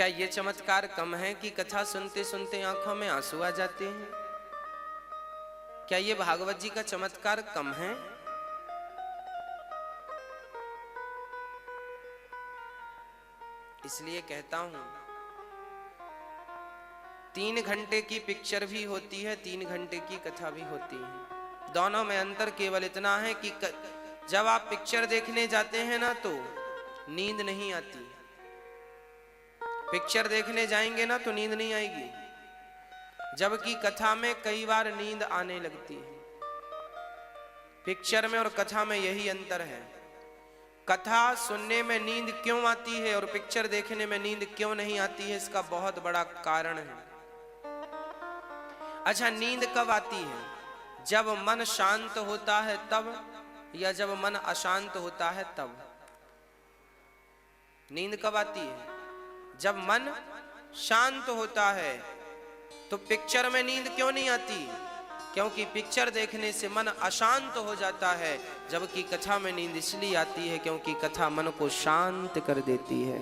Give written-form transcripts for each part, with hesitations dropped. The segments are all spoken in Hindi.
क्या ये चमत्कार कम है कि कथा सुनते सुनते आंखों में आंसू आ जाते हैं? क्या ये भागवत जी का चमत्कार कम है? इसलिए कहता हूं 3 घंटे की पिक्चर भी होती है, 3 घंटे की कथा भी होती है। दोनों में अंतर केवल इतना है कि जब आप पिक्चर देखने जाते हैं ना तो नींद नहीं आती। पिक्चर देखने जाएंगे ना तो नींद नहीं आएगी, जबकि कथा में कई बार नींद आने लगती है। पिक्चर में और कथा में यही अंतर है। कथा सुनने में नींद क्यों आती है और पिक्चर देखने में नींद क्यों नहीं आती है, इसका बहुत बड़ा कारण है। अच्छा, नींद कब आती है? जब मन शांत होता है तब, या जब मन अशांत होता है तब। नींद कब आती है? जब मन शांत होता है। तो पिक्चर में नींद क्यों नहीं आती? क्योंकि पिक्चर देखने से मन अशांत हो जाता है, जबकि कथा में नींद इसलिए आती है क्योंकि कथा मन को शांत कर देती है।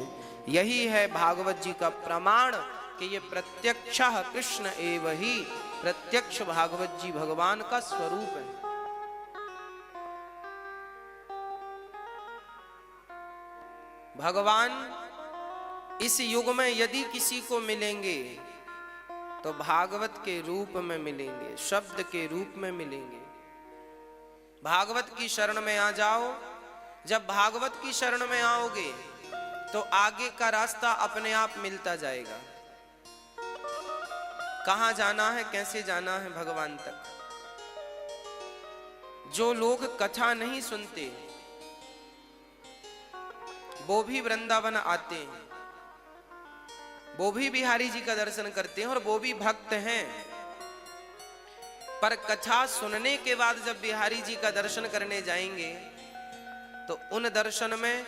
यही है भागवत जी का प्रमाण कि ये प्रत्यक्षः कृष्ण एव ही, प्रत्यक्ष भागवत जी भगवान का स्वरूप है। भगवान इस युग में यदि किसी को मिलेंगे तो भागवत के रूप में मिलेंगे, शब्द के रूप में मिलेंगे। भागवत की शरण में आ जाओ। जब भागवत की शरण में आओगे तो आगे का रास्ता अपने आप मिलता जाएगा। कहां जाना है, कैसे जाना है भगवान तक। जो लोग कथा नहीं सुनते वो भी वृंदावन आते हैं, वो भी बिहारी जी का दर्शन करते हैं और वो भी भक्त हैं। पर कथा सुनने के बाद जब बिहारी जी का दर्शन करने जाएंगे तो उन दर्शन में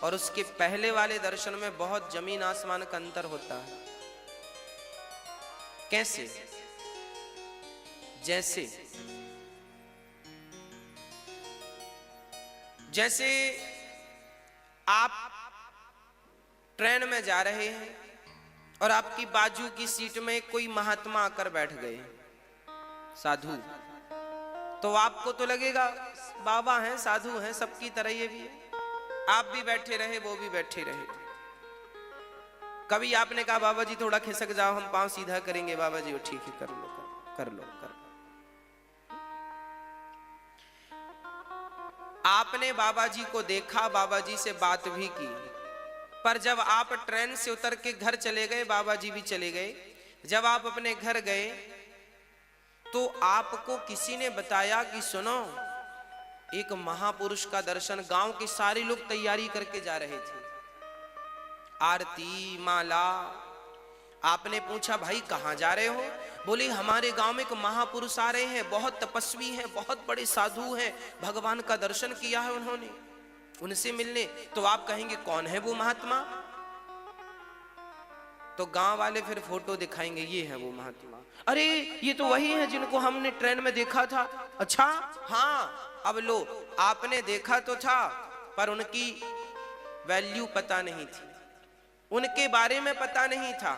और उसके पहले वाले दर्शन में बहुत जमीन आसमान का अंतर होता है। कैसे? जैसे आप ट्रेन में जा रहे हैं और आपकी बाजू की सीट में कोई महात्मा आकर बैठ गए, साधु, तो आपको तो लगेगा बाबा हैं, साधु हैं, सबकी तरह ये भी है। आप भी बैठे रहे, वो भी बैठे रहे। कभी आपने कहा बाबा जी थोड़ा खिसक जाओ, हम पांव सीधा करेंगे। बाबा जी वो ठीक है, कर लो कर लो कर लो। आपने बाबा जी को देखा, बाबा जी से बात भी की, पर जब आप ट्रेन से उतर के घर चले गए, बाबा जी भी चले गए। जब आप अपने घर गए तो आपको किसी ने बताया कि सुनो, एक महापुरुष का दर्शन। गांव के सारे लोग तैयारी करके जा रहे थे, आरती माला। आपने पूछा भाई कहां जा रहे हो? बोले हमारे गांव में एक महापुरुष आ रहे हैं, बहुत तपस्वी हैं, बहुत बड़े साधु हैं, भगवान का दर्शन किया है उन्होंने, उनसे मिलने। तो आप कहेंगे कौन है वो महात्मा? तो गांव वाले फिर फोटो दिखाएंगे, ये है वो महात्मा। अरे ये तो वही है जिनको हमने ट्रेन में देखा था। अच्छा हाँ, अब लो, आपने देखा तो था पर उनकी वैल्यू पता नहीं थी, उनके बारे में पता नहीं था।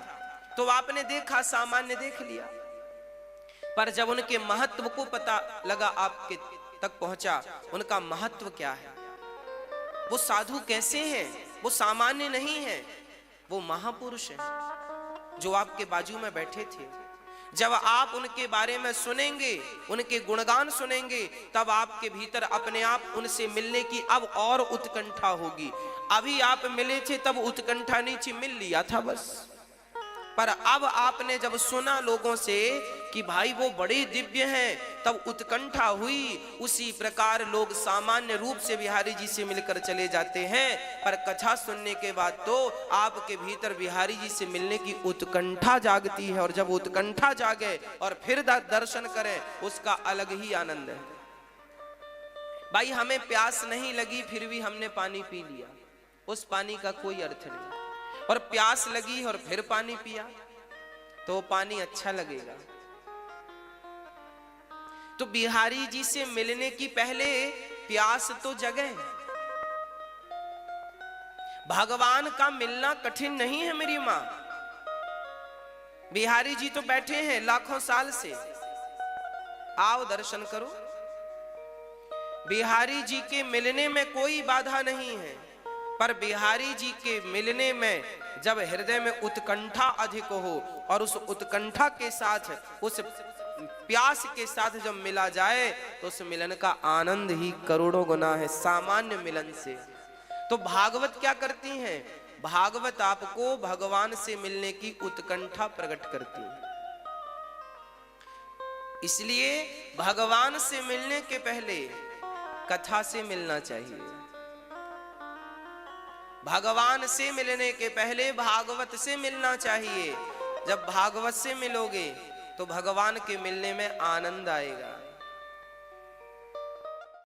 तो आपने देखा, सामान्य देख लिया, पर जब उनके महत्व को पता लगा, आपके तक पहुंचा, उनका महत्व क्या है, वो साधु कैसे हैं, वो सामान्य नहीं है, वो महापुरुष हैं जो आपके बाजू में बैठे थे। जब आप उनके बारे में सुनेंगे, उनके गुणगान सुनेंगे, तब आपके भीतर अपने आप उनसे मिलने की अब और उत्कंठा होगी। अभी आप मिले थे तब उत्कंठा नहीं थी, मिल लिया था बस। पर अब आपने जब सुना लोगों से कि भाई वो बड़े दिव्य हैं, तब उत्कंठा हुई। उसी प्रकार लोग सामान्य रूप से बिहारी जी से मिलकर चले जाते हैं, पर कथा सुनने के बाद तो आपके भीतर बिहारी जी से मिलने की उत्कंठा जागती है। और जब उत्कंठा जागे और फिर दर्शन करें, उसका अलग ही आनंद है। भाई हमें प्यास नहीं लगी फिर भी हमने पानी पी लिया, उस पानी का कोई अर्थ नहीं। और प्यास लगी और फिर पानी पिया तो पानी अच्छा लगेगा। तो बिहारी जी से मिलने की पहले प्यास तो जगे। भगवान का मिलना कठिन नहीं है मेरी माँ। बिहारी जी तो बैठे हैं लाखों साल से, आओ दर्शन करो। बिहारी जी के मिलने में कोई बाधा नहीं है, पर बिहारी जी के मिलने में जब हृदय में उत्कंठा अधिक हो और उस उत्कंठा के साथ, उस प्यास के साथ जब मिला जाए तो उस मिलन का आनंद ही करोड़ों गुना है सामान्य मिलन से। तो भागवत क्या करती हैं? भागवत आपको भगवान से मिलने की उत्कंठा प्रकट करती है। इसलिए भगवान से मिलने के पहले कथा से मिलना चाहिए। भगवान से मिलने के पहले भागवत से मिलना चाहिए। जब भागवत से मिलोगे तो भगवान के मिलने में आनंद आएगा।